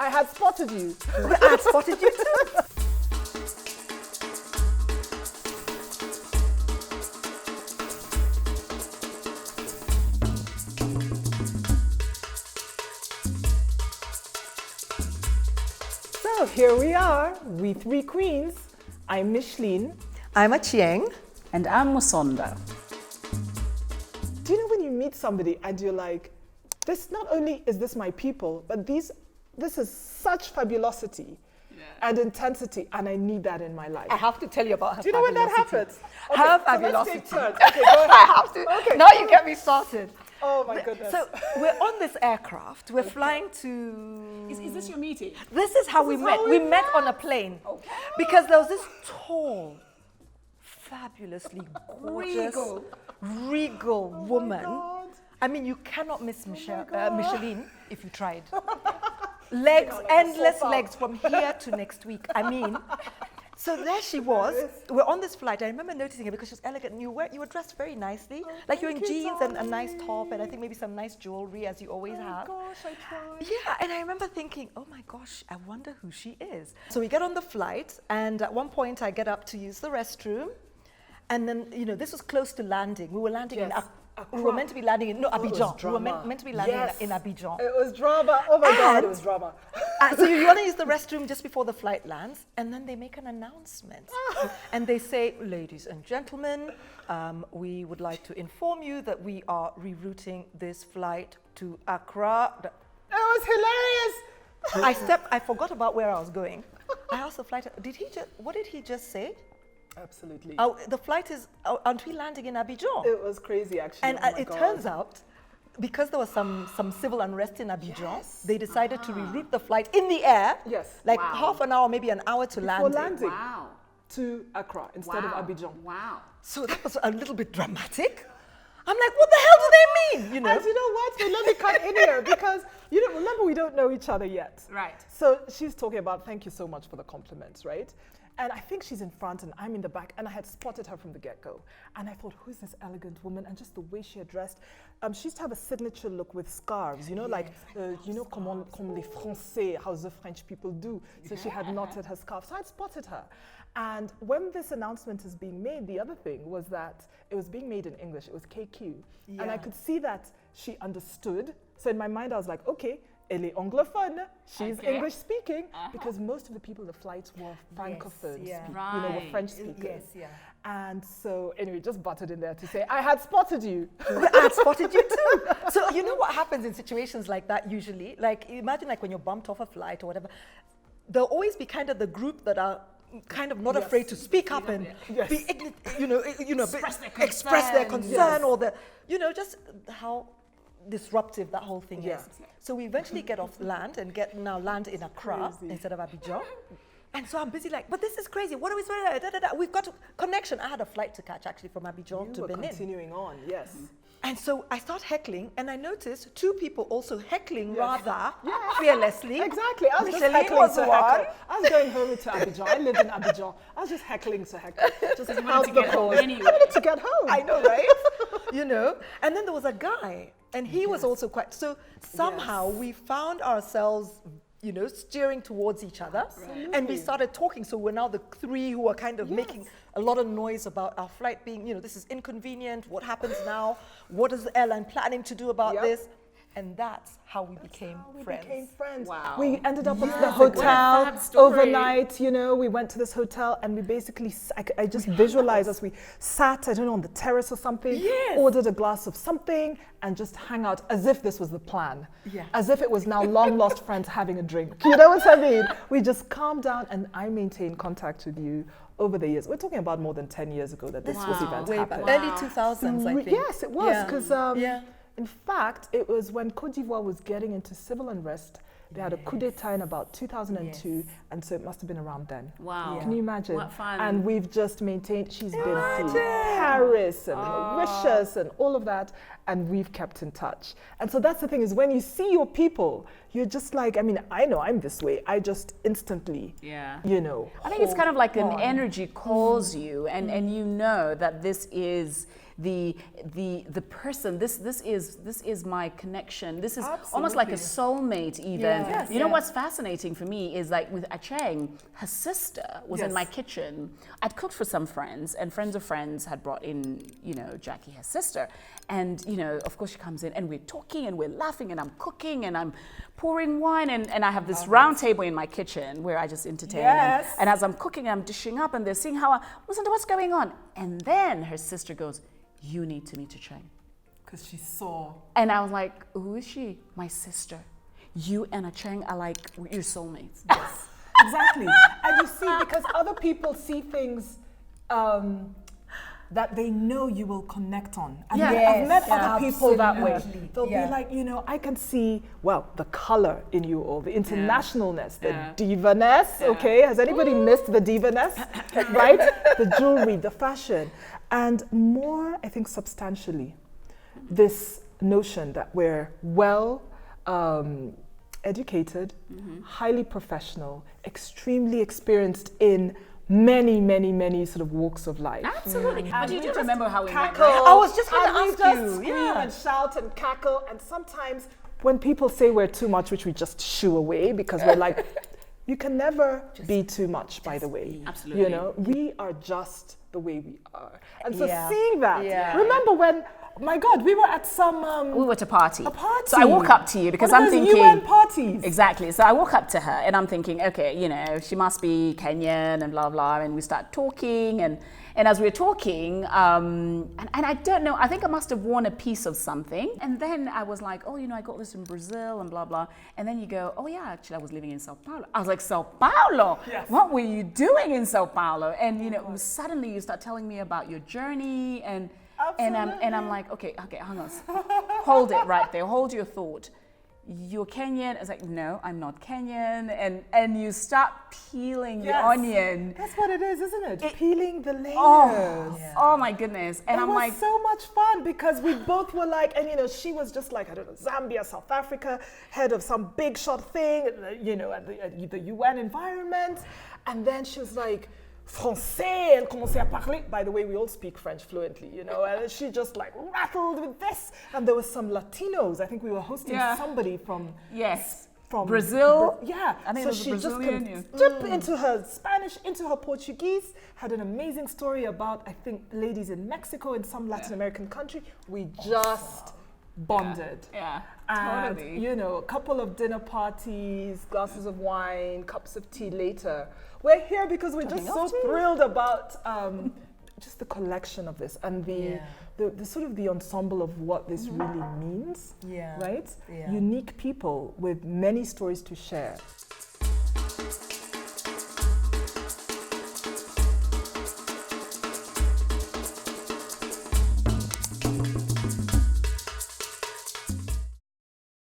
I had spotted you. I had spotted you too. So here we are, we three queens. I'm Micheline. I'm Achieng. And I'm Musonda. Do you know when you meet somebody and you're like, this not only is this my people, but this is such fabulosity and intensity, and I need that in my life. I have to tell you about her. Do you know when that happens? Okay, her so fabulosity. let's take turns. Okay, go ahead. I have to. Okay. Now you get me started. Oh my goodness. So we're on this aircraft. We're flying to. Is this your meeting? This is how we met. We met on a plane because there was this tall, fabulously gorgeous, regal woman. God. I mean, you cannot miss Micheline if you tried. Legs, endless legs from here to next week. I mean, so there she was. We're on this flight. I remember noticing her because she was elegant. And you were dressed very nicely, like you're in jeans and a nice top, and I think maybe some nice jewelry, as you always have. Oh gosh, I tried. Yeah, and I remember thinking, oh my gosh, I wonder who she is. So we get on the flight, and at one point I get up to use the restroom, and then, you know, this was close to landing. We were landing in we were meant to be landing in Abidjan. We were meant to be landing in Abidjan. It was drama. Oh my God, it was drama. So you want to use the restroom just before the flight lands, and then they make an announcement. And they say, ladies and gentlemen, we would like to inform you that we are rerouting this flight to Accra. It was hilarious. I forgot about where I was going. I asked the flight, what did he just say? Absolutely. The flight is, aren't we landing in Abidjan? It was crazy, actually. And it turns out, because there was some civil unrest in Abidjan, they decided to reroute the flight in the air, like half an hour, maybe an hour to Before landing. Wow. To Accra instead of Abidjan. Wow. So that was a little bit dramatic. I'm like, what the hell do they mean? You know? And you know what? So let me cut in here because you don't remember we don't know each other yet. Right. So she's talking about thank you so much for the compliments, right? And I think she's in front and I'm in the back, and I had spotted her from the get-go. And I thought, who's this elegant woman? And just the way she had dressed. She used to have a signature look with scarves, you know, you know, comme les Français, how the French people do. So she had knotted her scarf. So I had spotted her. And when this announcement is being made, the other thing was that it was being made in English. It was KQ. Yeah. And I could see that she understood. So in my mind, I was like, okay, elle est anglophone. She's English speaking because most of the people in the flights were francophones, you know, were French speakers. And so anyway, just butted in there to say, I had spotted you. I had spotted you too. So you know what happens in situations like that usually? Like imagine like when you're bumped off a flight or whatever, there'll always be kind of the group that are kind of not afraid to speak up and be, express their concern or the, you know, just how disruptive that whole thing is. So we eventually get off land and land in Accra instead of Abidjan. And so I'm busy like, but this is crazy. What are we supposed to do? We've got a connection. I had a flight to catch actually from Abidjan to Benin. Continuing on, yes. And so I start heckling, and I noticed two people also heckling rather fearlessly. Exactly. I was Micheline just heckling was to one. heckle. I was going home to Abidjan. I lived in Abidjan. I was just heckling to heckle. Just how's to the get home cause? anyway. I wanted to get home. I know, right? You know? And then there was a guy, and he was also quite, so somehow we found ourselves, you know, steering towards each other. And we started talking. So we're now the three who are kind of making a lot of noise about our flight being, you know, this is inconvenient. What happens now? What is the airline planning to do about this? And that's how we became friends. Wow. We ended up at the hotel overnight, you know, we went to this hotel and we basically, I just visualized as we sat, I don't know, on the terrace or something, ordered a glass of something and just hang out as if this was the plan. As if it was now long lost friends having a drink. You know what I mean? We just calmed down and I maintained contact with you over the years. We're talking about more than 10 years ago that this event happened. Early 2000s, I think. Yes, it was, because in fact, it was when Côte d'Ivoire was getting into civil unrest. They had a coup d'etat in about 2002, and so it must have been around then. Wow. Can you imagine? What fun. And we've just maintained, she's been to Paris and Mauritius and all of that, and we've kept in touch. And so that's the thing, is when you see your people, you're just like, I mean, I know I'm this way. I just instantly, you know. I think it's kind of like an energy calls you, and you know that this is the person. This is my connection. This is almost like a soulmate even. Yes. You know what's fascinating for me is like with Achieng, her sister was in my kitchen. I'd cooked for some friends, and friends of friends had brought in, you know, Jackie, her sister. And, you know, of course she comes in and we're talking and we're laughing and I'm cooking and I'm pouring wine and I have this round table in my kitchen where I just entertain. And as I'm cooking, I'm dishing up and they're seeing how Musonda, what's going on? And then her sister goes, you need to meet Achieng. Because she saw. And I was like, who is she? My sister. You and Achieng are like your soulmates. Yes, exactly. And you see, because other people see things that they know you will connect on. And I've met other people that way. They'll be like, you know, I can see, well, the color in you all, the internationalness, the diva-ness, okay? Has anybody missed the diva-ness, right? The jewelry, the fashion. And more, I think, substantially, this notion that we're well educated, highly professional, extremely experienced in many, many, many sort of walks of life. Absolutely. But you do remember how we met, cackle. right? I was just going to And we ask just you. scream and shout and cackle. And sometimes when people say we're too much, which we just shoo away because we're like, you can never be too much, by the way. Absolutely. You know, we are just the way we are. And so seeing that, remember when, my God, we were at some... we were at a party. A party. So I walk up to you because One I'm of those thinking... UN parties. Exactly. So I walk up to her and I'm thinking, okay, you know, she must be Kenyan and blah, blah. And we start talking. And as we're talking, and I don't know, I think I must have worn a piece of something. And then I was like, oh, you know, I got this in Brazil and blah, blah. And then you go, oh, yeah, actually, I was living in Sao Paulo. I was like, Sao Paulo? Yes. What were you doing in Sao Paulo? And, you know, suddenly you start telling me about your journey and I'm like, okay, hang on. Hold it right there. Hold your thought. You're Kenyan. I was like, no, I'm not Kenyan. And you start peeling the onion. That's what it is, isn't it? Peeling the layers. Oh my goodness. And I'm like, it was so much fun because we both were like, and you know, she was just like, I don't know, Zambia, South Africa, head of some big shot thing, you know, at the UN environment. And then she was like, Français, elle commençait à parler. By the way, we all speak French fluently, you know, and she just like rattled with this. And there was some Latinos. I think we were hosting somebody from from Brazil. I think so she Brazilian, just dipped into her Spanish, into her Portuguese, had an amazing story about, I think, ladies in Mexico, in some Latin American country. We just bonded. And, totally. you know, a couple of dinner parties, glasses of wine, cups of tea later. We're here because we're just so thrilled about just the collection of this and the sort of the ensemble of what this really means, right? Unique people with many stories to share.